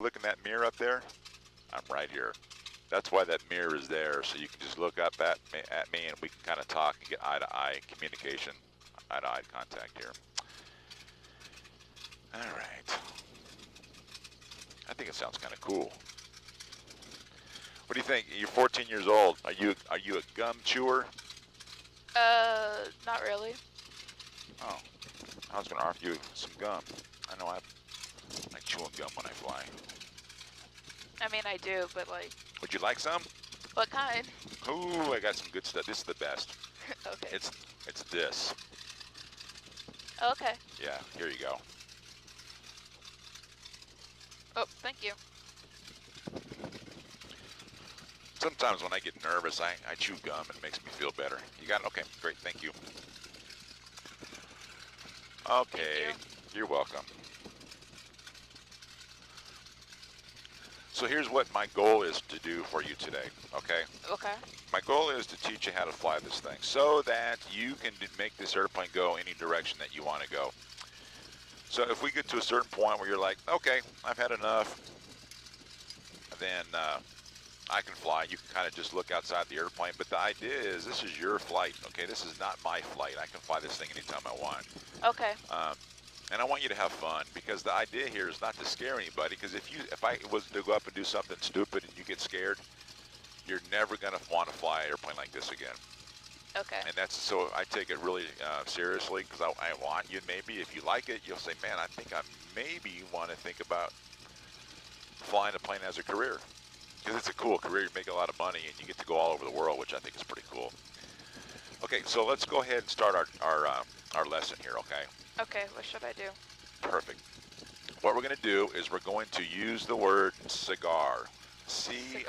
Look in that mirror up there? I'm right here. That's why that mirror is there, so you can just look up at me and we can kind of talk and get eye-to-eye communication, eye-to-eye contact here. All right. I think it sounds kind of cool. What do you think? You're 14 years old. Are you a gum chewer? Not really. Oh, I was going to offer you some gum. I know I like chewing gum when I fly. I mean, I do, but like... Would you like some? What kind? Ooh, I got some good stuff. This is the best. Okay. It's this. Okay. Yeah, here you go. Oh, thank you. Sometimes when I get nervous, I chew gum and it makes me feel better. You got it? Okay, great, thank you. Okay, Thank you're welcome. So here's what my goal is to do for you today, okay? Okay. My goal is to teach you how to fly this thing so that you can make this airplane go any direction that you want to go. So if we get to a certain point where you're like, okay, I've had enough, then I can fly. You can kind of just look outside the airplane. But the idea is this is your flight, okay? This is not my flight. I can fly this thing anytime I want. Okay. And I want you to have fun because the idea here is not to scare anybody. Because if I was to go up and do something stupid and you get scared, you're never going to want to fly an airplane like this again. Okay. And that's so I take it really seriously because I want you. Maybe if you like it, you'll say, man, I think I maybe want to think about flying a plane as a career. Because it's a cool career, you make a lot of money, and you get to go all over the world, which I think is pretty cool. Okay, so let's go ahead and start our lesson here, okay? Okay, what should I do? Perfect. What we're going to do is we're going to use the word cigar, C-I-G-A-R,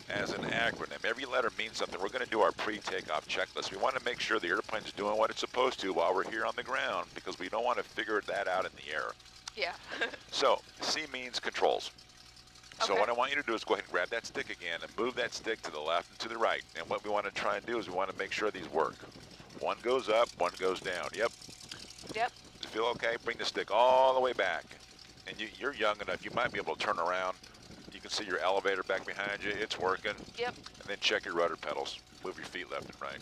as an acronym. Every letter means something. We're going to do our pre-takeoff checklist. We want to make sure the airplane's doing what it's supposed to while we're here on the ground because we don't want to figure that out in the air. Yeah. So, C means controls. So Okay. what I want you to do is go ahead and grab that stick again and move that stick to the left and to the right. And what we want to try and do is we want to make sure these work. One goes up, one goes down. Yep. Yep. Does it feel okay? Bring the stick all the way back. And you're young enough, you might be able to turn around. You can see your elevator back behind you. It's working. Yep. And then check your rudder pedals. Move your feet left and right.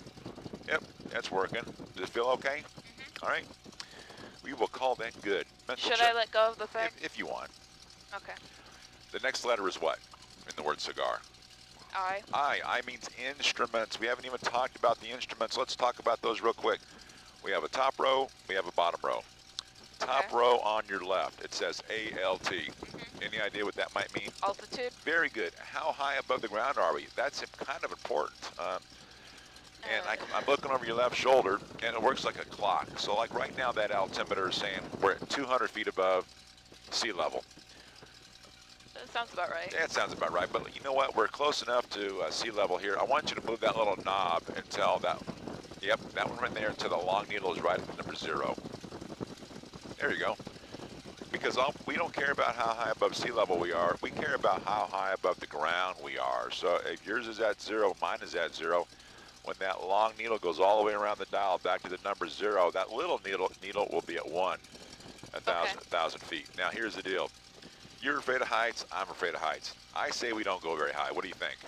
Yep, that's working. Does it feel okay? Mm-hmm. All right. We will call that good. Mental Should check. I let go of the thing? If you want. Okay. The next letter is what in the word cigar? I. I means instruments. We haven't even talked about the instruments. Let's talk about those real quick. We have a top row, we have a bottom row. Top Okay. row on your left, it says ALT. Mm-hmm. Any idea what that might mean? Altitude. Very good. How high above the ground are we? That's kind of important. And I'm looking over your left shoulder, and it works like a clock. So like right now, that altimeter is saying we're at 200 feet above sea level. That sounds about right. Yeah, it sounds about right, but you know what? We're close enough to sea level here. I want you to move that little knob until that, yep, that one right there until the long needle is right at the number 0. There you go. Because we don't care about how high above sea level we are. We care about how high above the ground we are. So if yours is at 0, mine is at 0. When that long needle goes all the way around the dial back to the number 0, that little needle will be at 1, 1,000 feet. Now here's the deal. You're afraid of heights, I'm afraid of heights. I say we don't go very high. What do you think?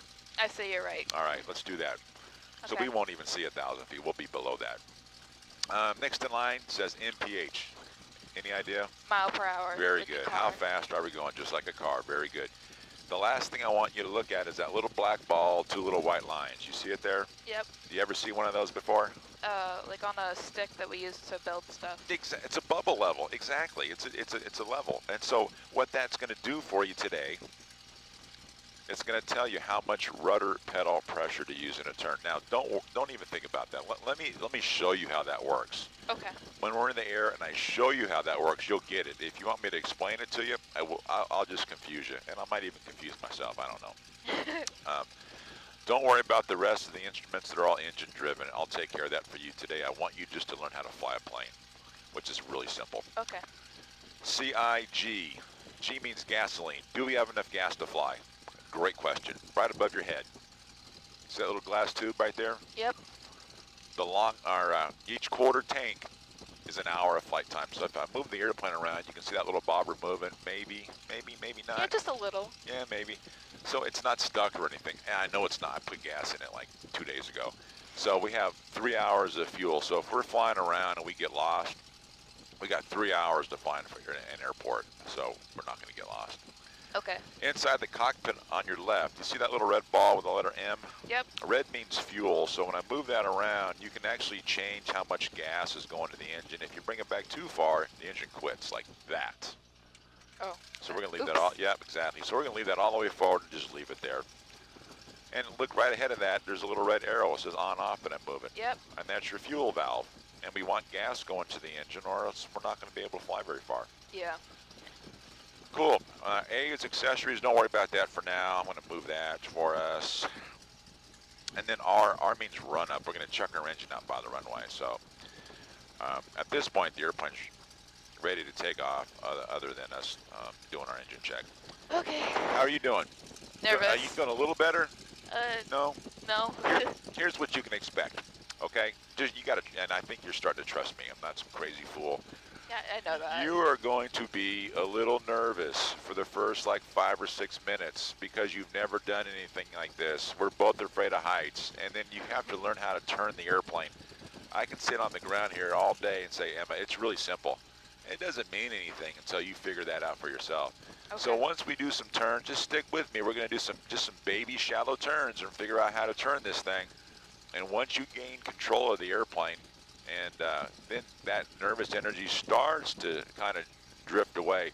I say you're right. All right, let's do that. So Okay. we won't even see 1,000 feet. We'll be below that. Next in line says MPH. Any idea? Mile per hour. Very like a good. car. How fast are we going? Just like a car. Very good. The last thing I want you to look at is that little black ball, 2 little white lines. You see it there? Yep. Do you ever see one of those before? Like on a stick that we use to build stuff. It's a bubble level. Exactly. It's a level. And so what that's going to do for you today, it's going to tell you how much rudder pedal pressure to use in a turn. Now, don't even think about that. Let me show you how that works. Okay. When we're in the air and I show you how that works, you'll get it. If you want me to explain it to you, I'll just confuse you, and I might even confuse myself. I don't know. Don't worry about the rest of the instruments that are all engine driven. I'll take care of that for you today. I want you just to learn how to fly a plane, which is really simple. Okay. CIG. G means gasoline. Do we have enough gas to fly? Great question. Right above your head. See that little glass tube right there? Yep. Each quarter tank is an hour of flight time. So if I move the airplane around, you can see that little bobber moving. Maybe not. Yeah, just a little. Yeah, maybe. So it's not stuck or anything. And I know it's not. I put gas in it like 2 days ago. So we have 3 hours of fuel. So if we're flying around and we get lost, we got 3 hours to find an airport. So we're not going to get lost. Okay. Inside the cockpit on your left, you see that little red ball with the letter M? Yep. Red means fuel, so when I move that around, you can actually change how much gas is going to the engine. If you bring it back too far, the engine quits, like that. Oh. So we're going to leave that all, yep, exactly. So we're going to leave that all the way forward and just leave it there. And look right ahead of that, there's a little red arrow. It says on, off, and I move it. Yep. And that's your fuel valve. And we want gas going to the engine, or else we're not going to be able to fly very far. Yeah. Cool. A is accessories. Don't worry about that for now. I'm going to move that for us. And then R means run up. We're going to check our engine out by the runway. So at this point, the airplane's ready to take off, other than us doing our engine check. Okay. How are you doing? Nervous. Are you feeling a little better? No. No. Here's what you can expect. Okay? Just you got to, and I think you're starting to trust me. I'm not some crazy fool. Yeah, I know that. You are going to be a little nervous for the first like 5 or 6 minutes because you've never done anything like this. We're both afraid of heights, and then you have to learn how to turn the airplane. I can sit on the ground here all day and say, Emma, it's really simple. It doesn't mean anything until you figure that out for yourself. Okay. So once we do some turns, just stick with me. We're going to do just some baby shallow turns and figure out how to turn this thing. And once you gain control of the airplane, and then that nervous energy starts to kind of drift away.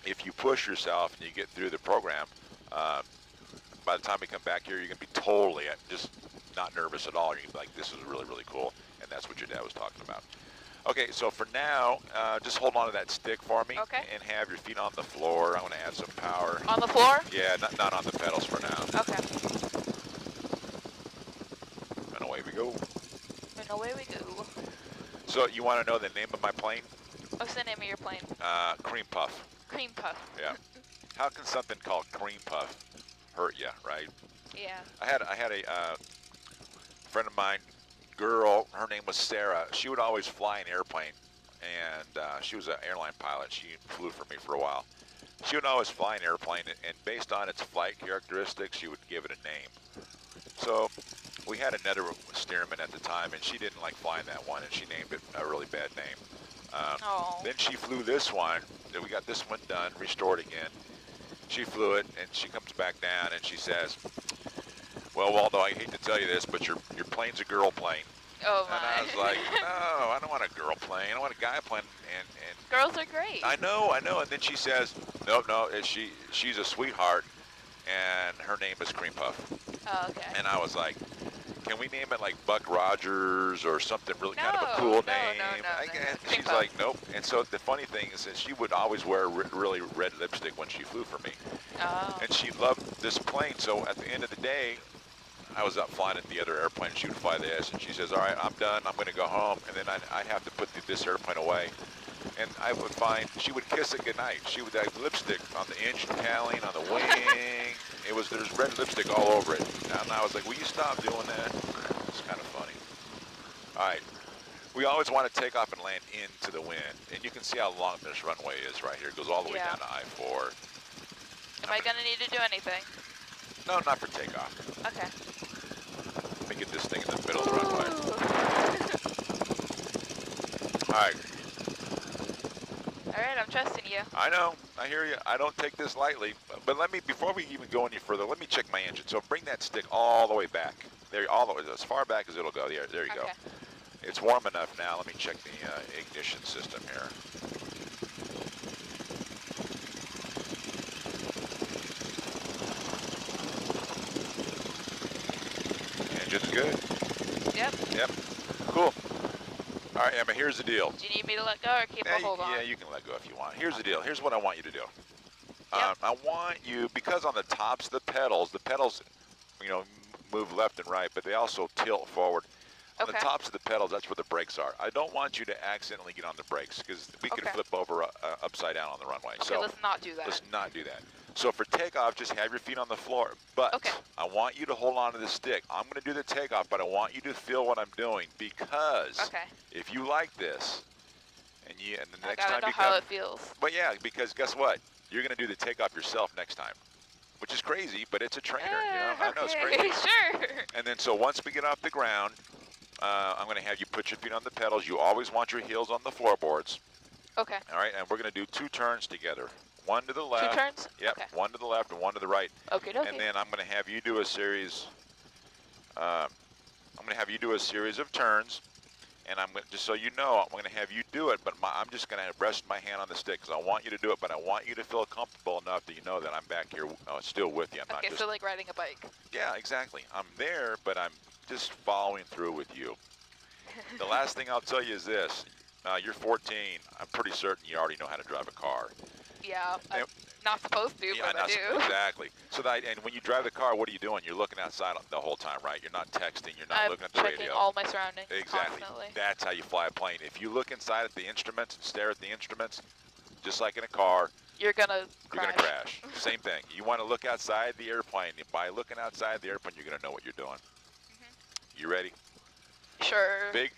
If you push yourself and you get through the program, by the time we come back here, you're going to be totally just not nervous at all. You're going to be like, this is really, really cool. And that's what your dad was talking about. Okay, so for now, just hold on to that stick for me. Okay. And have your feet on the floor. I want to add some power. On the floor? Yeah, not on the pedals for now. Okay. And away we go. And away we go. So you want to know the name of my plane? What's the name of your plane? Cream Puff. Cream Puff. Yeah. How can something called Cream Puff hurt you, right? Yeah. I had a friend of mine, girl, her name was Sarah. She would always fly an airplane, and she was an airline pilot. She flew for me for a while. She would always fly an airplane, and based on its flight characteristics, she would give it a name. So we had another Steerman at the time, and she didn't like flying that one, and she named it a really bad name. Then she flew this one. Then we got this one done, restored again. She flew it, and she comes back down, and she says, well, Waldo, I hate to tell you this, but your plane's a girl plane. Oh, my. And I was like, no, I don't want a girl plane. I want a guy plane. And girls are great. I know. And then she says, no, she's a sweetheart, and her name is Cream Puff. Oh, okay. And I was like, can we name it like Buck Rogers or something really kind of a cool name? No. She's like, nope. And so the funny thing is that she would always wear really red lipstick when she flew for me. Oh. And she loved this plane. So at the end of the day, I was up flying at the other airplane. She would fly this, and she says, all right, I'm done. I'm going to go home. And then I'd have to put this airplane away. And I would find, she would kiss it goodnight. She would have lipstick on the engine cowling, on the wing. There's red lipstick all over it. And I was like, will you stop doing that? It's kind of funny. All right. We always want to take off and land into the wind. And you can see how long this runway is right here. It goes all the way down to I-4. Am I going to need to do anything? No, not for takeoff. Okay. Let me get this thing in the middle of the runway. All right. All right, I'm trusting you. I know. I hear you. I don't take this lightly. But before we even go any further, let me check my engine. So bring that stick all the way back. There, all the way, as far back as it'll go. There you go. It's warm enough now. Let me check the ignition system here. Engine's good. Yep. Cool. All right, Emma, here's the deal. Do you need me to let go or keep a hold on? Yeah, you can let go if you want. Here's the deal. Here's what I want you to do. I want you, because on the tops of the pedals, move left and right, but they also tilt forward. On the tops of the pedals, that's where the brakes are. I don't want you to accidentally get on the brakes, because we could flip over upside down on the runway. Okay, let's not do that. Let's not do that. So for takeoff, just have your feet on the floor. But Okay. I want you to hold on to the stick. I'm going to do the takeoff, but I want you to feel what I'm doing because Okay. if you like this, and the I next gotta time know you how come, it feels. but yeah, because guess what? You're going to do the takeoff yourself next time, which is crazy, but it's a trainer. I know it's Okay, crazy. sure. And then so once we get off the ground, I'm going to have you put your feet on the pedals. You always want your heels on the floorboards. Okay. All right, and we're going to do 2 turns together. One to the left. 2 turns? Yep, Okay. one to the left and one to the right. Okay. And then I'm going to have you do a series. I'm going to have you do a series of turns, and I'm going just so you know, I'm going to have you do it. But I'm just going to rest my hand on the stick because I want you to do it. But I want you to feel comfortable enough that you know that I'm back here, still with you. I'm not Okay, just. so like riding a bike. Yeah, exactly. I'm there, but I'm just following through with you. The last thing I'll tell you is this. You're 14. I'm pretty certain you already know how to drive a car. Yeah, I'm not supposed to, Yeah, but I do. exactly. So and when you drive the car, what are you doing? You're looking outside the whole time, right? You're not texting. You're not looking at the checking radio. all my surroundings Exactly. constantly. That's how you fly a plane. If you look inside at the instruments and stare at the instruments, just like in a car, You're gonna you're going to crash. Same thing. You want to look outside the airplane. By looking outside the airplane, you're going to know what you're doing. You ready? Sure. Big.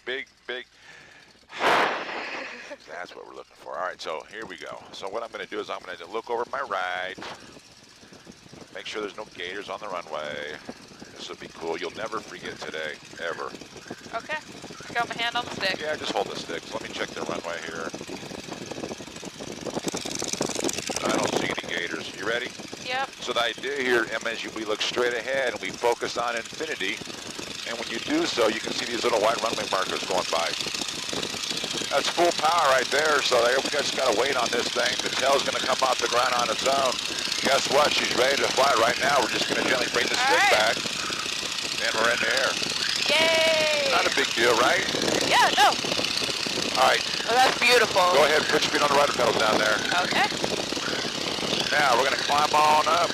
That's what we're looking for. All right, so here we go. So what I'm going to do is I'm going to look over my right, make sure there's no gators on the runway. This will be cool. You'll never forget today, ever. Okay. Got my hand on the stick. Yeah, just hold the stick. So let me check the runway here. I don't see any gators. You ready? Yep. So the idea here, Emma, is we look straight ahead and we focus on infinity. And when you do so, you can see these little white runway markers going by. That's full power right there, so we just got to wait on this thing. The tail's going to come off the ground on its own. Guess what? She's ready to fly right now. We're just going to gently bring the stick back, and we're in the air. Yay! Not a big deal, right? Yeah, no. All right. Oh, that's beautiful. Go ahead, put your feet on the rudder pedals down there. Okay. Now, we're going to climb on up.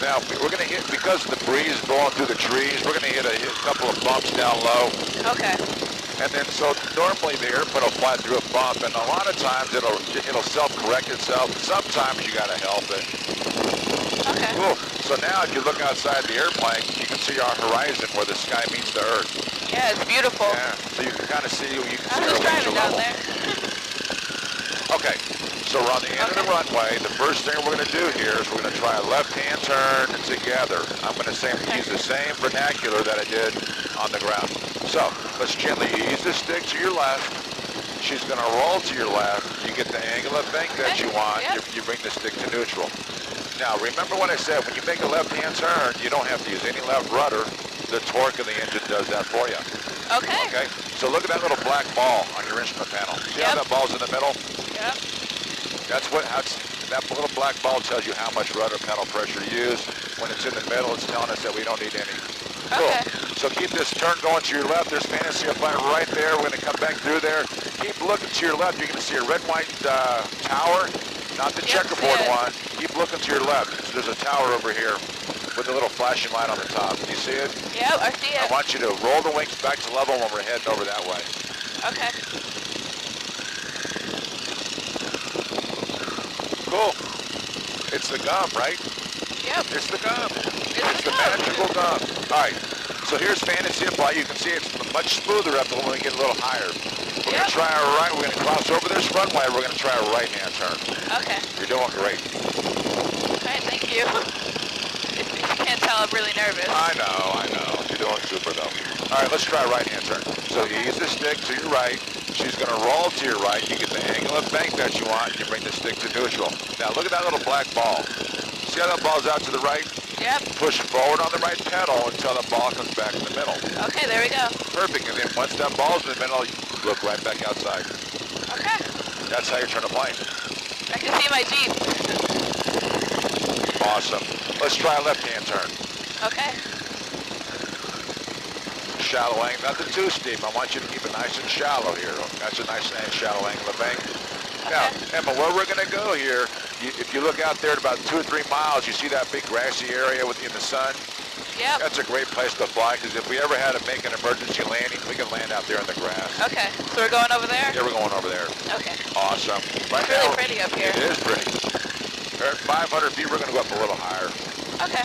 Now, we're going to hit, because of the breeze blowing through the trees, we're going to hit a couple of bumps down low. Okay. And then, so normally the airplane will fly through a bump, and a lot of times it'll self-correct itself. Sometimes you got to help it. Okay. Cool. So now, if you look outside the airplane, you can see our horizon where the sky meets the earth. Yeah, it's beautiful. Yeah. So you can kind of see. You can I'm see just our driving down level. there. Okay. So we're on the end of the runway. The first thing we're going to do here is we're going to try a left-hand turn together. I'm going to use the same vernacular that I did on the ground. So let's gently ease the stick to your left. She's going to roll to your left. You get the angle of bank that you want. Yep. You bring the stick to neutral. Now remember what I said. When you make a left-hand turn, you don't have to use any left rudder. The torque of the engine does that for you. Okay. Okay. So look at that little black ball on your instrument panel. See how that ball's in the middle? Yep. That little black ball tells you how much rudder pedal pressure you use. When it's in the middle, it's telling us that we don't need any. Cool. Okay. So keep this turn going to your left. There's Fantasy flying right there. We're going to come back through there. Keep looking to your left. You're going to see a red, white tower, not the checkerboard one. Keep looking to your left. So there's a tower over here with a little flashing light on the top. Do you see it? Yep, I see it. I want you to roll the wings back to level when we're heading over that way. Okay. Cool. It's the gum, right? Yep. It's the gum. It's the magical gum. All right. So here's Fantasy Fly. You can see it's much smoother up when we get a little higher. We're going to try our right. We're going to cross over this runway. We're going to try a right-hand turn. Okay. You're doing great. All right, thank you. If you can't tell, I'm really nervous. I know. You're doing super, though. All right, let's try a right-hand turn. So you use the stick to your right. She's going to roll to your right. You get the angle of bank that you want. You bring the stick to neutral. Now, look at that little black ball. See how that ball's out to the right? Yep. Push forward on the right pedal until the ball comes back in the middle. Okay, there we go. Perfect. And then once that ball's in the middle, you look right back outside. Okay. That's how you turn a plane. I can see my Jeep. Awesome. Let's try a left-hand turn. Okay. Shallow angle, nothing too steep. I want you to keep it nice and shallow here. That's a nice and shallow angle of bank. Now, Emma, where we're going to go here, if you look out there at about 2 or 3 miles, you see that big grassy area in the sun? Yep. That's a great place to fly, because if we ever had to make an emergency landing, we can land out there in the grass. Okay, so we're going over there? Yeah, we're going over there. Okay. Awesome. It's really pretty up here. It is pretty. 500 feet, we're going to go up a little higher. Okay.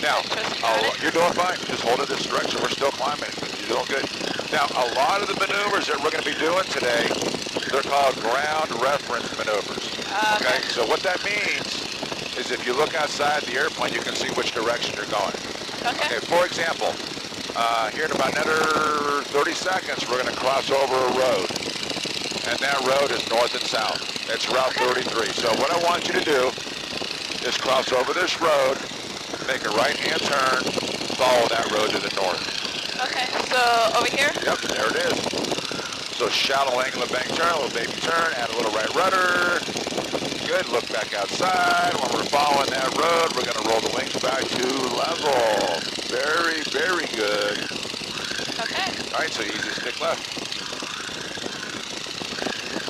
Now, Trust you got it. you're doing fine. Just hold it this direction. We're still climbing. You're doing good. Now, a lot of the maneuvers that we're going to be doing today, they're called ground reference maneuvers. Okay? So what that means is if you look outside the airplane, you can see which direction you're going. Okay. For example, here in about another 30 seconds, we're going to cross over a road. And that road is north and south. It's Route 33. So what I want you to do is cross over this road, make a right-hand turn, follow that road to the north. Okay, so over here? Yep, there it is. So shallow angle of bank turn, a little baby turn, add a little right rudder. Good, look back outside. When we're following that road, we're going to roll the wings back to level. Very, very good. Okay. All right, so easy stick left.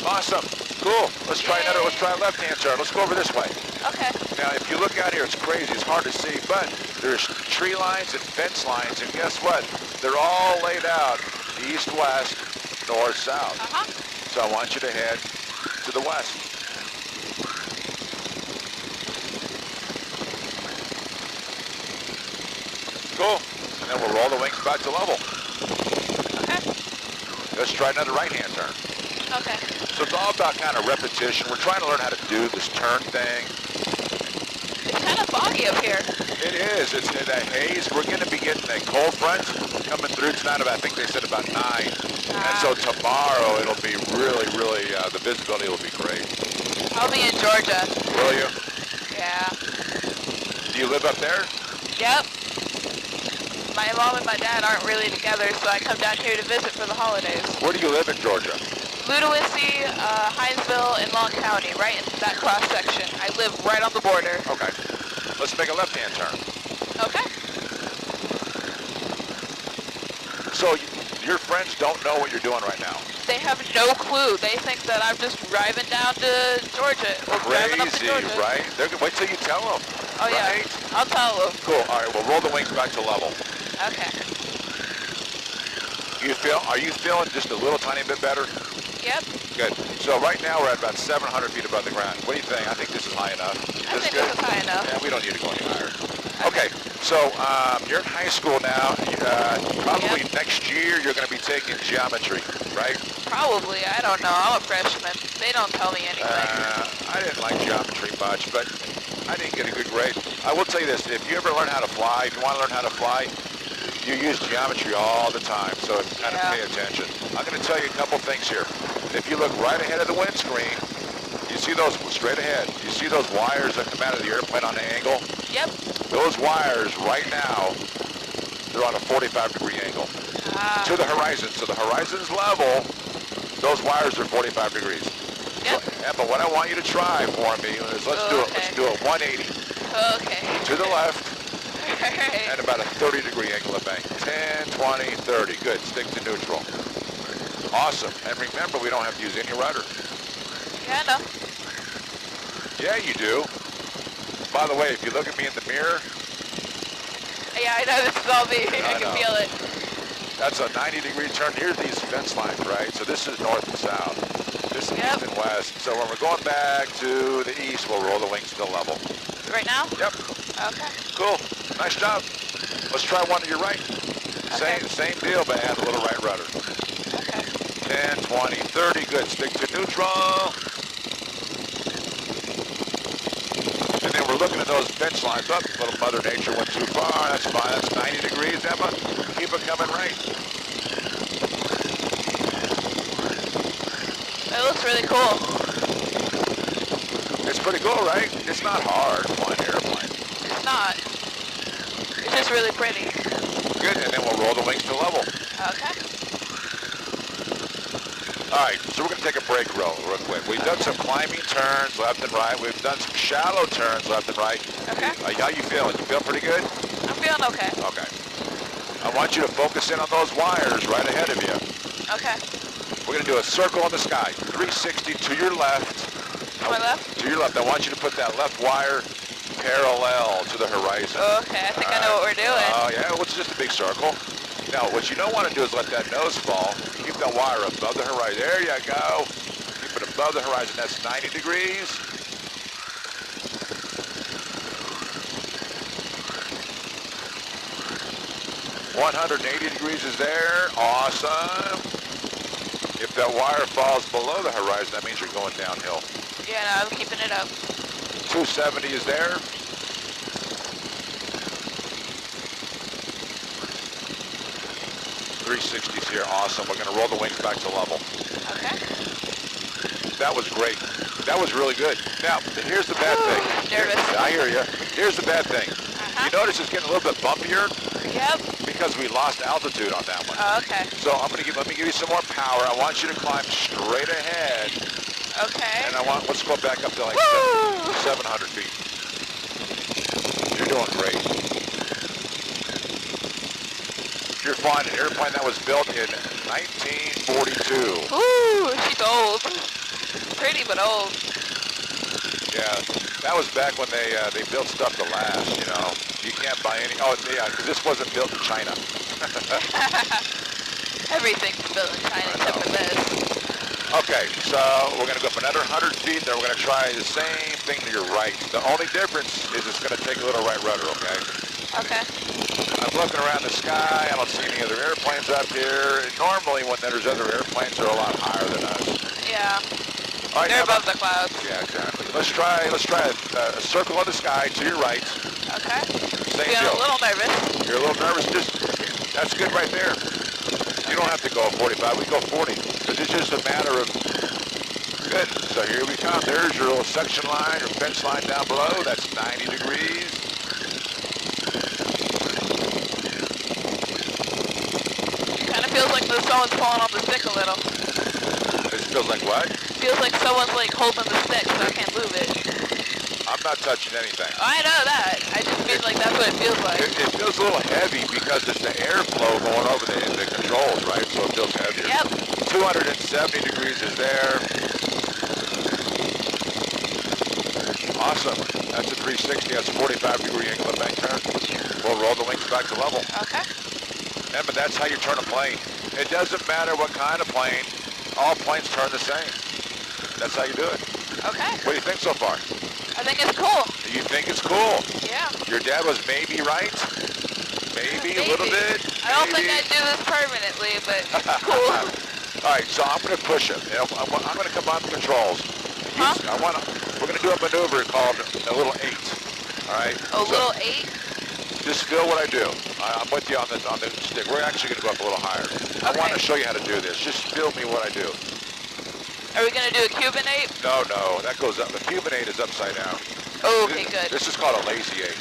Awesome, cool. Let's try another, let's try a left-hand turn. Let's go over this way. Okay. Now, if you look out here, it's crazy. It's hard to see, but there's tree lines and fence lines, and guess what? They're all laid out east-west, north-south. So I want you to head to the west. Cool. And then we'll roll the wings back to level. Okay. Let's try another right-hand turn. Okay. So it's all about kind of repetition. We're trying to learn how to do this turn thing. It's kind of foggy up here. It is. It's in that haze. We're going to be getting a cold front coming through tonight. I think they said about 9. And so tomorrow it'll be really, really, the visibility will be great. I'll be in Georgia. Will you? Yeah. Do you live up there? Yep. My mom and my dad aren't really together, so I come down here to visit for the holidays. Where do you live in Georgia? Ludowici, Hinesville, and Long County, right in that cross section. I live right on the border. Okay. Let's make a left-hand turn. Okay. So your friends don't know what you're doing right now. They have no clue. They think that I'm just driving down to Georgia or driving up to Crazy, Georgia. right? They're gonna wait till you tell them. Oh yeah, right? I'll tell them. Cool. All right. Well, roll the wings back to level. Okay. Are you feeling just a little tiny bit better? Yep. Good. So right now we're at about 700 feet above the ground. What do you think? I think this is high enough. I think this is high enough. Yeah, we don't need to go any higher. Okay. So you're in high school now. Probably next year you're going to be taking geometry, right? Probably. I don't know. I'm a freshman. They don't tell me anything. I didn't like geometry much, but I didn't get a good grade. I will tell you this. If you ever learn how to fly, if you want to learn how to fly, you use geometry all the time, so kind of pay attention. I'm going to tell you a couple things here. If you look right ahead of the windscreen, you see those straight ahead. You see those wires that come out of the airplane on an angle? Yep. Those wires right now, they're on a 45-degree angle to the horizon. So the horizon's level, those wires are 45 degrees. Yep. So, but what I want you to try for me is let's do a 180 to the left. And about a 30-degree angle of bank. 10, 20, 30. Good. Stick to neutral. Awesome. And remember, we don't have to use any rudder. Yeah, I know. Yeah, you do. By the way, if you look at me in the mirror... Yeah, I know this is all me. I can feel it. That's a 90-degree turn. Here's these fence lines, right? So this is north and south. This is east and west. So when we're going back to the east, we'll roll the wings to the level. Right now? Yep. Okay. Cool. Nice job. Let's try one to your right. Okay. Same deal, but add a little right rudder. Okay. 10, 20, 30. Good. Stick to neutral. And then we're looking at those fence lines up. Little Mother Nature went too far. That's fine. That's 90 degrees, Emma. Keep it coming right. It looks really cool. It's pretty cool, right? It's not hard flying an airplane. It's not. It's just really pretty. Good, and then we'll roll the wings to level. Okay. All right, so we're going to take a break real quick. We've done some climbing turns left and right. We've done some shallow turns left and right. Okay. How you feeling? You feel pretty good? I'm feeling okay. Okay. I want you to focus in on those wires right ahead of you. Okay. We're going to do a circle in the sky. 360 to your left. To my left? To your left. I want you to put that left wire parallel to the horizon. Okay, I think I know what we're doing. Oh, yeah, well, it's just a big circle. Now, what you don't want to do is let that nose fall. Keep that wire above the horizon. There you go. Keep it above the horizon. That's 90 degrees. 180 degrees is there. Awesome. If that wire falls below the horizon, that means you're going downhill. Yeah, no, I'm keeping it up. 270 is there. .360's here. Awesome. We're going to roll the wings back to level. Okay. That was great. That was really good. Now, here's the bad thing. Nervous. I hear you. Here's the bad thing. You notice it's getting a little bit bumpier? Yep. Because we lost altitude on that one. Oh, okay. So let me give you some more power. I want you to climb straight ahead. Okay. And let's go back up to like 700 feet. You're doing great. You're flying an airplane that was built in 1942. Ooh, she's old. Pretty, but old. Yeah, that was back when they built stuff to last, you know. You can't buy any, oh yeah, because this wasn't built in China. Everything's built in China except for this. Okay, so we're going to go up another 100 feet, then we're going to try the same thing to your right. The only difference is it's going to take a little right rudder, okay? Okay. I'm looking around the sky, I don't see any other airplanes up here. Normally when there's other airplanes, they're a lot higher than us. Yeah. All right, they're above the clouds. Yeah, exactly. Let's try a circle of the sky to your right. Okay. Same Feeling deal. a little nervous. You're a little nervous, that's good right there. You don't have to go 45, we go 40. But it's just a matter of, good. So here we come. There's your little section line or fence line down below. That's 90 degrees. It kind of feels like someone's pulling on the stick a little. It feels like what? Feels like someone's like holding the stick so I can't move it. I'm not touching anything. I know that. I just feel like that's what it feels like. It feels a little heavy because it's the airflow going over the controls, right? So it feels heavier. Yep. 270 degrees is there. Awesome. That's a 360. That's a 45-degree angle of bank turn. We'll roll the wings back to level. Okay. Remember, that's how you turn a plane. It doesn't matter what kind of plane. All planes turn the same. That's how you do it. Okay. What do you think so far? I think it's cool. You think it's cool? Yeah. Your dad was maybe right? Maybe a little bit? I don't think I'd do this permanently, but it's cool. All right, so I'm going to push him. I'm going to come on the controls. Huh? We're going to do a maneuver called a little 8. All right? Little 8? Just feel what I do. I'm with you on the stick. We're actually going to go up a little higher. I want to show you how to do this. Just feel me what I do. Are we going to do a Cuban 8? No, that goes up. The Cuban 8 is upside down. Oh, okay, good. This is called a lazy 8.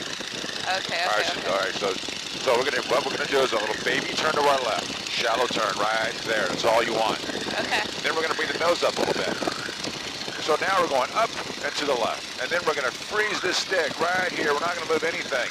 Okay. All right. So what we're gonna do is a little baby turn to our left, shallow turn right there. That's all you want. Okay. Then we're gonna bring the nose up a little bit. So now we're going up and to the left, and then we're gonna freeze this stick right here. We're not gonna move anything.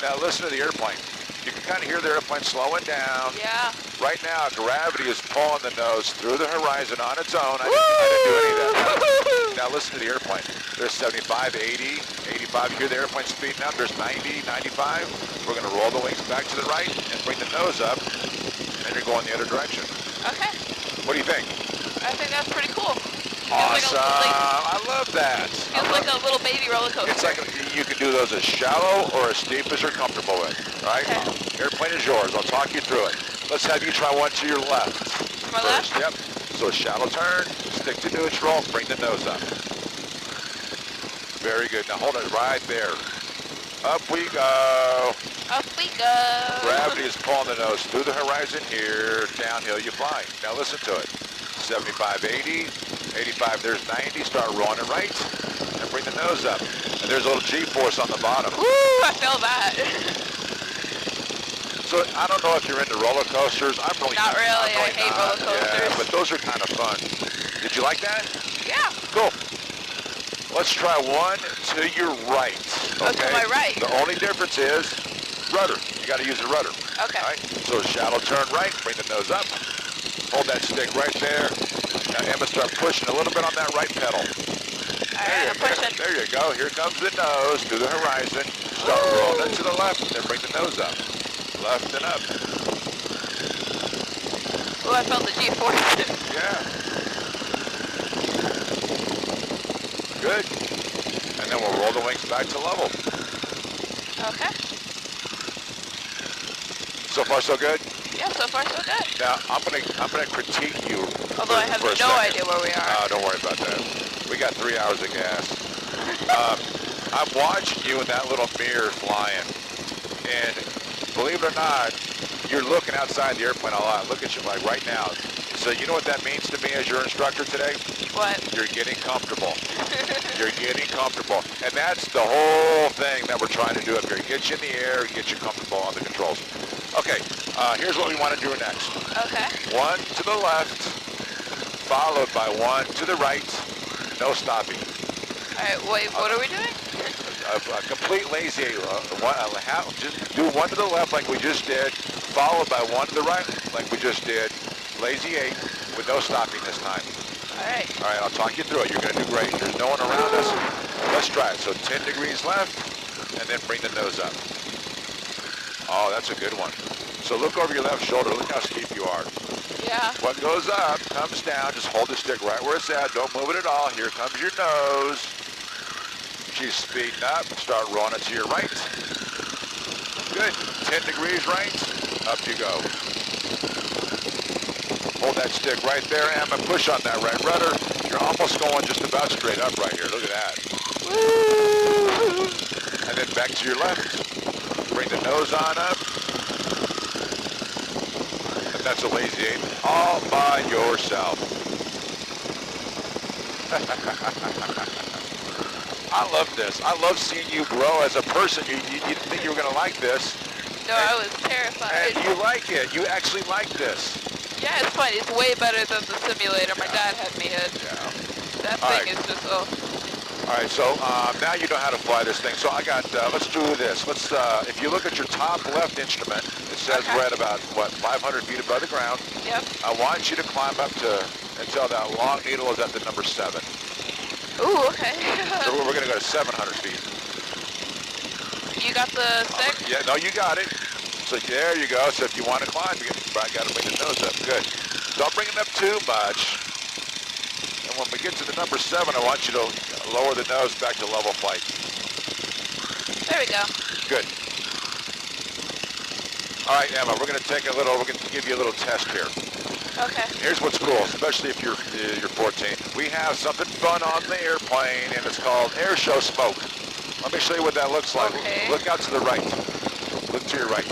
Now listen to the airplane. You can kind of hear the airplane slowing down. Yeah. Right now, gravity is pulling the nose through the horizon on its own. I didn't do any of that. Now listen to the airplane. There's 75, 80, 85. You hear the airplane speeding up. There's 90, 95. We're going to roll the wings back to the right and bring the nose up, and you're going the other direction. Okay. What do you think? I think that's pretty cool. Awesome. I love that. Feels like a little baby roller coaster. It's like you can do those as shallow or as steep as you're comfortable with. Right? Okay. Airplane is yours. I'll talk you through it. Let's have you try one to your left. To my left? Yep. So a shallow turn, stick to neutral, bring the nose up. Very good. Now hold it right there. Up we go. Up we go. Gravity is pulling the nose through the horizon here. Downhill you fly. Now listen to it. 75, 80, 85, there's 90. Start rolling it right and bring the nose up. And there's a little G-force on the bottom. Ooh, I feel that. So I don't know if you're into roller coasters. I'm really not. Really. I hate roller coasters. Yeah, but those are kind of fun. Did you like that? Yeah. Cool. Let's try one to your right. Okay. Oh, to my right. The only difference is rudder. You got to use the rudder. Okay. All right. So shallow turn right. Bring the nose up. Hold that stick right there. Now Emma, start pushing a little bit on that right pedal. All right, I'm pushing. There you go. Here comes the nose to the horizon. Start rolling it to the left, then bring the nose up. Left and up. Oh, I felt the G-force. Yeah. Good. And then we'll roll the wings back to level. Okay. So far, so good? Yeah, so far so good. Now, I'm gonna critique you. Although I have for a no second. idea where we are. Don't worry about that. We got 3 hours of gas. I'm watching you in that little mirror flying, and believe it or not, you're looking outside the airplane a lot. Look at you like right now. So you know what that means to me as your instructor today? What? You're getting comfortable. You're getting comfortable. And that's the whole thing that we're trying to do up here. Get you in the air, get you comfortable on the controls. Okay, here's what we want to do next. Okay. 1 to the left, followed by 1 to the right. No stopping. All right, wait, what are we doing? A complete lazy eight. Just do 1 to the left like we just did, followed by 1 to the right like we just did. Lazy 8 with no stopping this time. All right. All right, I'll talk you through it. You're going to do great. There's no one around us. Let's try it. So 10 degrees left, and then bring the nose up. Oh, that's a good one. So look over your left shoulder. Look how steep you are. Yeah. What goes up comes down. Just hold the stick right where it's at. Don't move it at all. Here comes your nose. She's speeding up. Start rolling it to your right. Good. 10 degrees right. Up you go. Hold that stick right there, Emma. Push on that right rudder. You're almost going just about straight up right here. Look at that. Woo! And then back to your left. Bring the nose on up. And that's a lazy 8 all by yourself. I love this. I love seeing you grow as a person. You didn't think you were going to like this. No, I was terrified. And you like it. You actually like this. Yeah, it's fun. It's way better than the simulator my dad had me in. Yeah. That All thing right. is just, oh. All right, so now you know how to fly this thing. So I got, let's do this. Let's, if you look at your top left instrument, it says we're at about, what, 500 feet above the ground. Yep. I want you to climb up to, until that long needle is at the number 7. Ooh, okay. So we're going to go to 700 feet. You got the stick? Yeah, no, you got it. So there you go. So if you want to climb, you got to bring the nose up. Good. Don't bring it up too much. And when we get to the number 7, I want you to lower the nose back to level flight. There we go. Good. All right, Emma, we're going to give you a little test here. Okay. Here's what's cool, especially if you're 14. We have something fun on the airplane, and it's called air show smoke. Let me show you what that looks like. Okay. Look out to the right. Look to your right.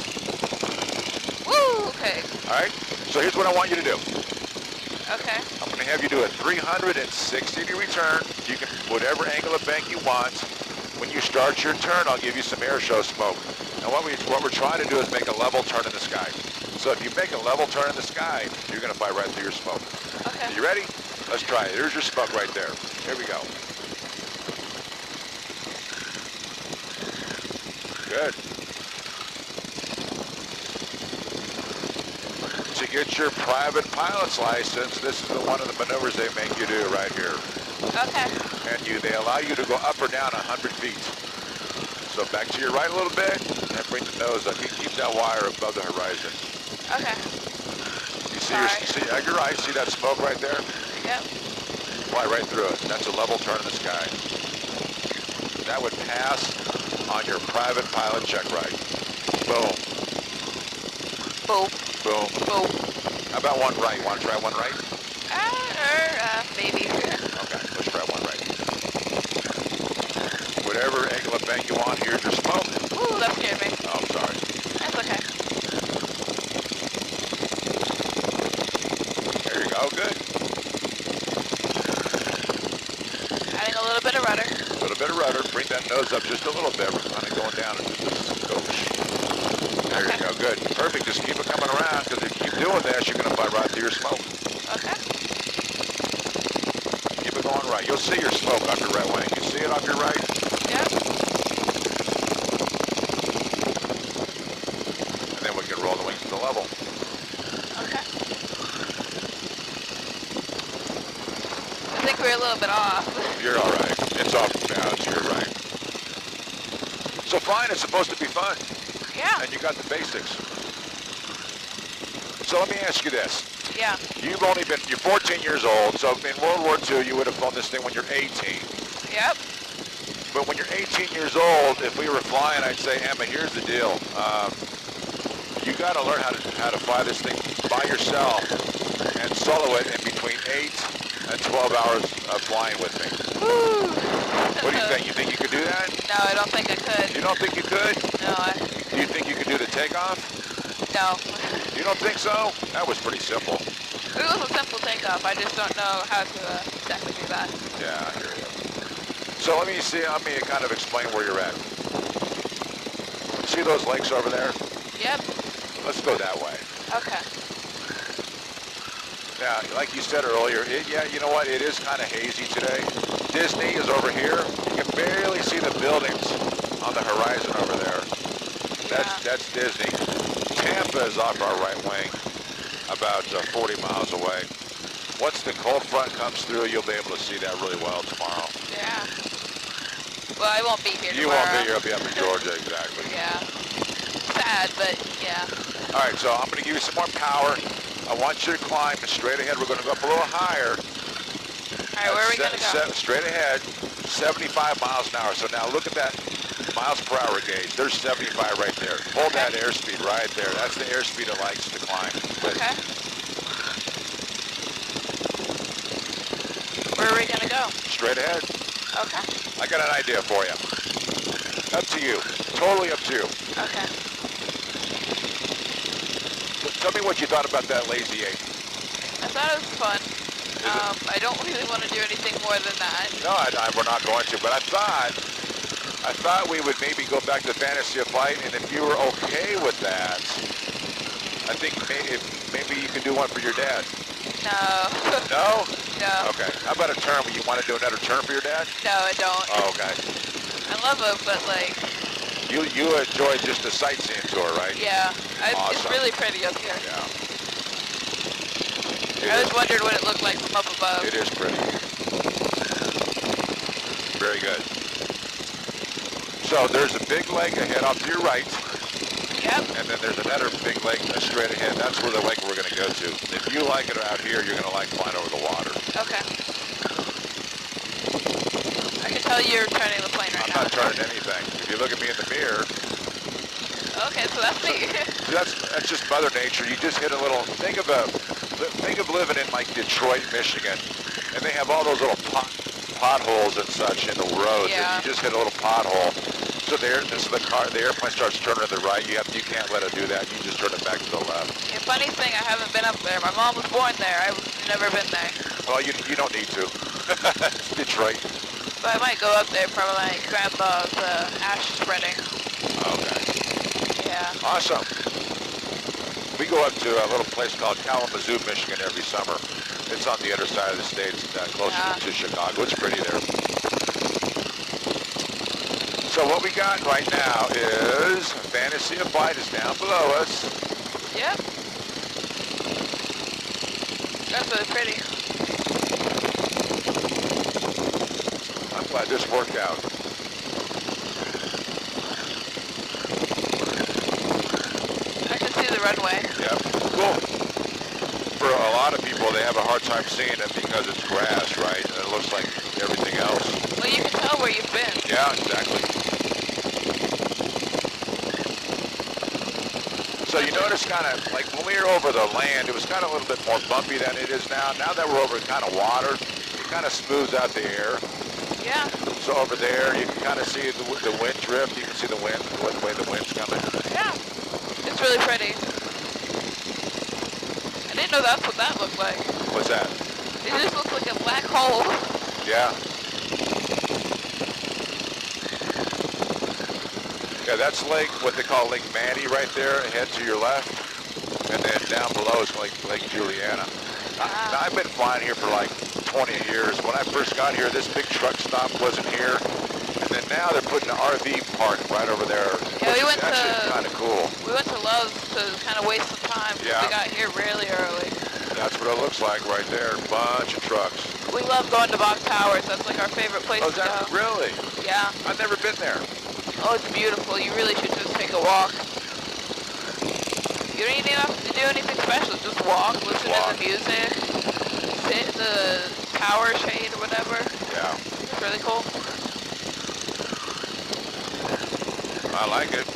Woo, okay. All right? So here's what I want you to do. Okay. I'm going to have you do a 360-degree turn. You can whatever angle of bank you want. When you start your turn, I'll give you some air show smoke. And what we're trying to do is make a level turn in the sky. So if you make a level turn in the sky, you're going to fly right through your smoke. Okay. You ready? Let's try it. Here's your smoke right there. Here we go. Good. To get your private pilot's license, this is one of the maneuvers they make you do right here. Okay. And they allow you to go up or down 100 feet. So back to your right a little bit, and bring the nose up. You keep that wire above the horizon. Okay. You see your right, see that smoke right there? Yep. Fly right through it. That's a level turn in the sky. That would pass on your private pilot check ride. Boom. Boom. Boom. Boom. How about one right? Want to try one right? Maybe. Okay, let's try one right. Whatever angle of bank you want, here's your smoke. Ooh, that scared me. Oh, I'm sorry. That's okay. There you go, good. Adding a little bit of rudder. A little bit of rudder. Bring that nose up just a little bit. We're kind of going down and just go. There you go, good. Perfect, just keep it coming around, because if you keep doing this, you're going to fly right through your smoke. Okay. Keep it going right. You'll see your smoke off your right wing. You see it off your right? Yep. And then we can roll the wings to the level. Okay. I think we're a little bit off. You're all right. It's off bounds. You're right. So flying is supposed to be fun. Yeah. And you got the basics. So let me ask you this. Yeah. You're 14 years old, so in World War II, you would have flown this thing when you're 18. Yep. But when you're 18 years old, if we were flying, I'd say, Emma, here's the deal. You got to learn how to fly this thing by yourself and solo it in between 8 and 12 hours of flying with me. Woo. What do you think? You think you could do that? No, I don't think I could. You don't think you could? No, Do you think you could do the takeoff? no. You don't think so? That was pretty simple. It was a simple takeoff. I just don't know how to exactly do that. Yeah, I hear you. So let me kind of explain where you're at. See those lakes over there? Yep. Let's go that way. Okay. Now, like you said earlier, yeah, you know what? It is kind of hazy today. Disney is over here. You can barely see the buildings on the horizon over there. That's Disney. Tampa is off our right wing, about 40 miles away. Once the cold front comes through, you'll be able to see that really well tomorrow. Yeah. Well, I won't be here tomorrow. You won't be here. You'll be up in Georgia, exactly. Yeah. Sad, but yeah. All right, so I'm going to give you some more power. I want you to climb straight ahead. We're going to go up a little higher. All right, where are we going to go? Straight ahead, 75 miles an hour. So now look at that miles per hour gauge. There's 75 right there. Hold that airspeed right there. That's the airspeed it likes to climb. Okay. Where are we going to go? Straight ahead. Okay. I got an idea for you. Up to you. Totally up to you. Okay. Tell me what you thought about that Lazy 8. I thought it was fun. I don't really want to do anything more than that. No, we're not going to, but I thought we would maybe go back to Fantasy of Flight, and if you were okay with that, I think maybe you can do one for your dad. No. No? No. Okay. How about a turn? You want to do another turn for your dad? No, I don't. Oh, okay. I love him, but like... You enjoy just the sightseeing tour, right? Yeah. Awesome. It's really pretty up here. Yeah. I always wondered what it looked like from up above. It is pretty. Very good. So there's a big lake ahead off to your right. Yep. And then there's another big lake straight ahead. That's where the lake we're going to go to. If you like it out here, you're going to like flying over the water. Okay. I can tell you're turning the plane right now. I'm not turning anything. If you look at me in the mirror... Okay, so that's me. That's just Mother Nature. You just hit a little... Think of living in like Detroit, Michigan, and they have all those little potholes and such in the roads. Yeah. And you just hit a little pothole. So the airplane starts turning to the right. You can't let it do that. You just turn it back to the left. Yeah, funny thing, I haven't been up there. My mom was born there. I've never been there. Well, you don't need to. It's Detroit. But I might go up there for my grandpa's ash spreading. Okay. Yeah. Awesome. We go up to a little place called Kalamazoo, Michigan every summer. It's on the other side of the state, closer to Chicago. It's pretty there. So what we got right now is Fantasy of Flight is down below us. Yep. That's really pretty. I'm glad this worked out. I can see the runway. Yep, cool. For a lot of people, they have a hard time seeing it because it's grass, right? And it looks like everything else. Well, you can tell where you've been. Yeah, exactly. So you notice kind of, like when we were over the land, it was kind of a little bit more bumpy than it is now. Now that we're over kind of water, it kind of smooths out the air. Yeah. So over there, you can kind of see the wind drift. You can see the wind, the way the wind's coming. Yeah. It's really pretty. I didn't know that's what that looked like. What's that? It just looks like a black hole. Yeah. Yeah, that's what they call Lake Maddie right there, ahead to your left. And then down below is Lake Juliana. Now, I've been flying here for like 20 years. When I first got here, this big truck stop wasn't here. And then now they're putting an RV park right over there. Yeah, we went to... kind of cool. We went to Love's to kind of waste some time because we got here really early. That's what it looks like right there. Bunch of trucks. We love going to Box Towers. That's like our favorite place to go. Really? Yeah. I've never been there. Oh, it's beautiful. You really should just take a walk. You don't even have to do anything special. Just walk, listen to the music, sit in the tower shade or whatever. Yeah. It's really cool. I like it.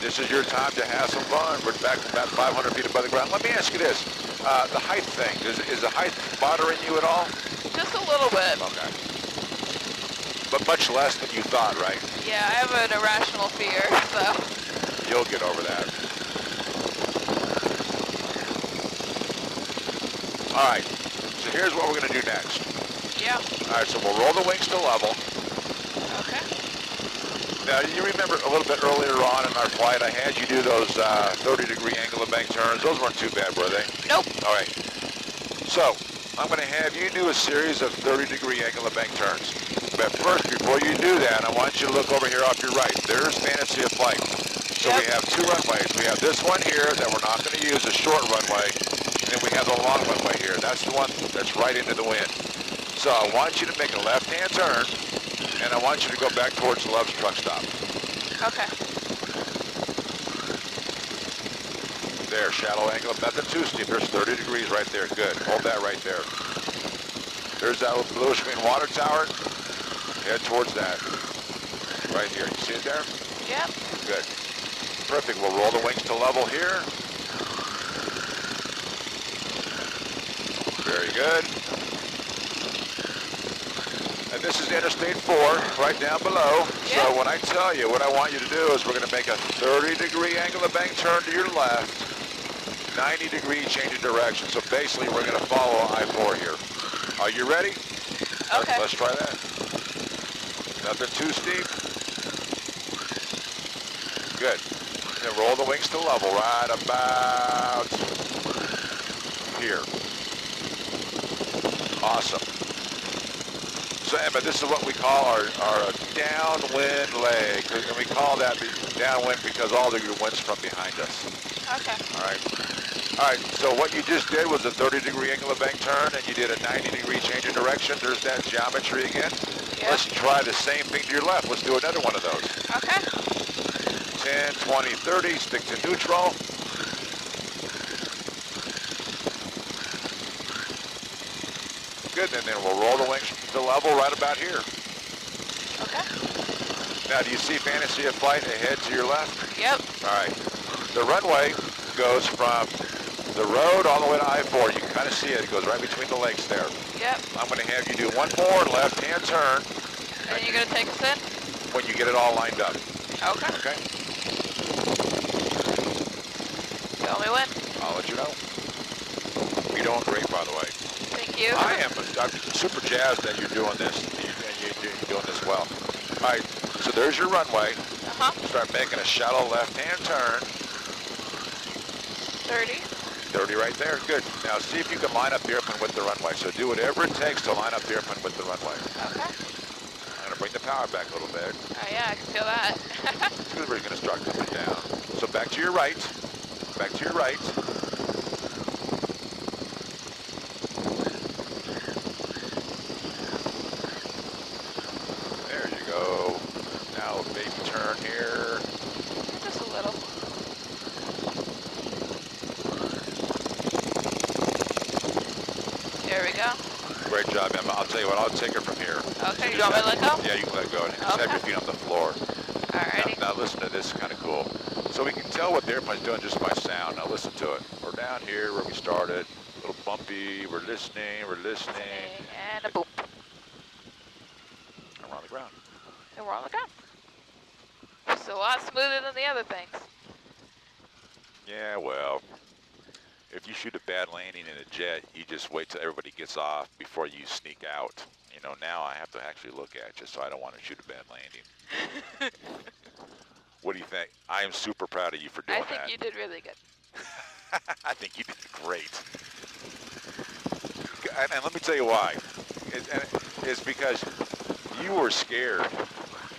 This is your time to have some fun. We're back about 500 feet above the ground. Let me ask you this. The height thing, is the height bothering you at all? Just a little bit. Okay. But much less than you thought, right? Yeah, I have an irrational fear, so. You'll get over that. All right, so here's what we're gonna do next. Yeah. All right, so we'll roll the wings to level. Okay. Now, you remember a little bit earlier on in our flight, I had you do those 30-degree angle of bank turns. Those weren't too bad, were they? Nope. All right. So, I'm going to have you do a series of 30-degree angle of bank turns. But first, before you do that, I want you to look over here off your right. There's Fantasy of Flight. So we have two runways. We have this one here that we're not going to use, a short runway. And then we have the long runway here. That's the one that's right into the wind. So I want you to make a left-hand turn, and I want you to go back towards Love's truck stop. Okay. There, shallow angle, nothing too steep. There's 30 degrees right there. Good. Hold that right there. There's that little bluish green water tower. Head towards that. Right here. You see it there? Yep. Good. Perfect. We'll roll the wings to level here. Very good. And this is Interstate 4, right down below. Yeah. So when I tell you, what I want you to do is we're going to make a 30-degree angle of bank turn to your left, 90-degree change of direction. So basically, we're going to follow I-4 here. Are you ready? Okay. Let's try that. Nothing too steep. Good. Then roll the wings to level right about here. Awesome. So Emma, this is what we call our downwind leg. And we call that downwind because all the wind's from behind us. Okay. All right. All right, so what you just did was a 30-degree angle of bank turn, and you did a 90-degree change of direction. There's that geometry again. Yeah. Let's try the same thing to your left. Let's do another one of those. Okay. 10, 20, 30, stick to neutral. Good, and then we'll roll the wings to level right about here. Okay. Now, do you see Fantasy of Flight ahead to your left? Yep. All right. The runway goes from the road all the way to I-4. You can kind of see it. It goes right between the lakes there. Yep. I'm going to have you do one more left-hand turn. And you're going to take us in? When you get it all lined up. Okay. Okay? Tell me when. I'll let you know. You're doing great, by the way. Thank you. I'm super jazzed that you're doing this, and you're doing this well. All right, so there's your runway. Uh-huh. Start making a shallow left-hand turn. 30. 30 right there, good. Now see if you can line up the airplane with the runway. So do whatever it takes to line up the airplane with the runway. Okay. I'm gonna bring the power back a little bit. Oh yeah, I can feel that. Because we're gonna start coming down. So back to your right, back to your right. There you go. Now baby turn here. Just a little. There we go. Great job, Emma. I'll tell you what, I'll take her from here. Okay, you want me to let go? Yeah, you can let go. And just have your feet on the floor. Alrighty. Now listen to this, is kind of cool. So we can tell what the airplane's doing just by sound. Now listen to it. We're down here where we started. A little bumpy. We're listening. We're listening. And a boom. And we're on the ground. And we're on the ground. It's a lot smoother than the other things. Yeah, well, if you shoot a bad landing in a jet, you just wait till everybody gets off before you sneak out. You know, now I have to actually look at you, so I don't want to shoot a bad landing. What do you think? I am super proud of you for doing that. I think you did really good. I think you did great. And let me tell you why. It's because you were scared.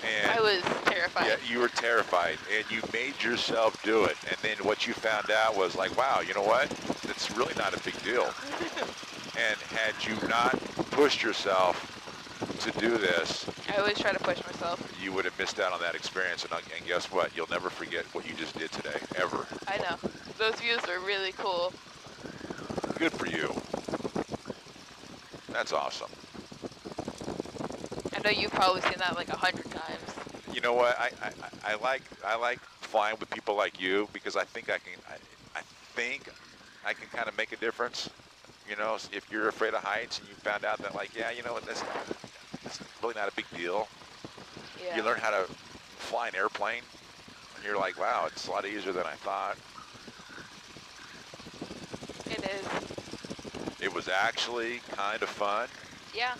And I was terrified. Yeah, you were terrified, and you made yourself do it. And then what you found out was like, wow, you know what? It's really not a big deal. And had you not pushed yourself to do this, I always try to push myself. you would have missed out on that experience. And guess what? You'll never forget what you just did today, ever. I know. Those views are really cool. Good for you. That's awesome. I know you've probably seen that like 100 times. You know what? I like flying with people like you because I think I think I can kind of make a difference. You know, if you're afraid of heights and you found out that like, yeah, you know what, that's really not a big deal. Yeah. You learn how to fly an airplane and you're like, wow, it's a lot easier than I thought. It is. It was actually kind of fun. Yeah.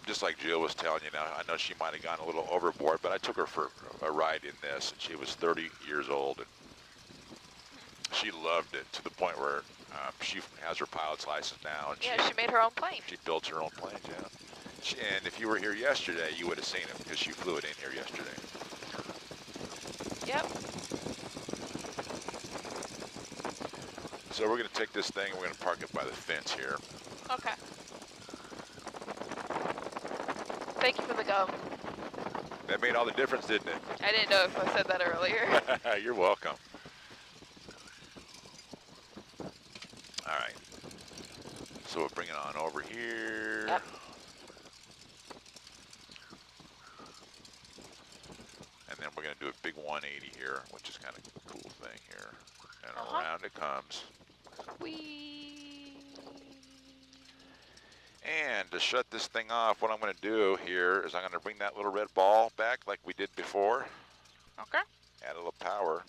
Just like Jill was telling you now, I know she might have gone a little overboard, but I took her for a ride in this, and she was 30 years old, and she loved it to the point where she has her pilot's license now. And Yeah, she made her own plane. She built her own plane, yeah. And if you were here yesterday, you would have seen it because she flew it in here yesterday. Yep. So we're going to take this thing and we're going to park it by the fence here. Okay. Thank you for the gum. That made all the difference, didn't it? I didn't know if I said that earlier. You're welcome. All right. So we'll bring it on over here. Yep. And then we're going to do a big 180 here, which is kind of a cool thing here. And around it comes. Whee! And to shut this thing off, what I'm going to do here is I'm going to bring that little red ball back like we did before. Okay. Add a little power.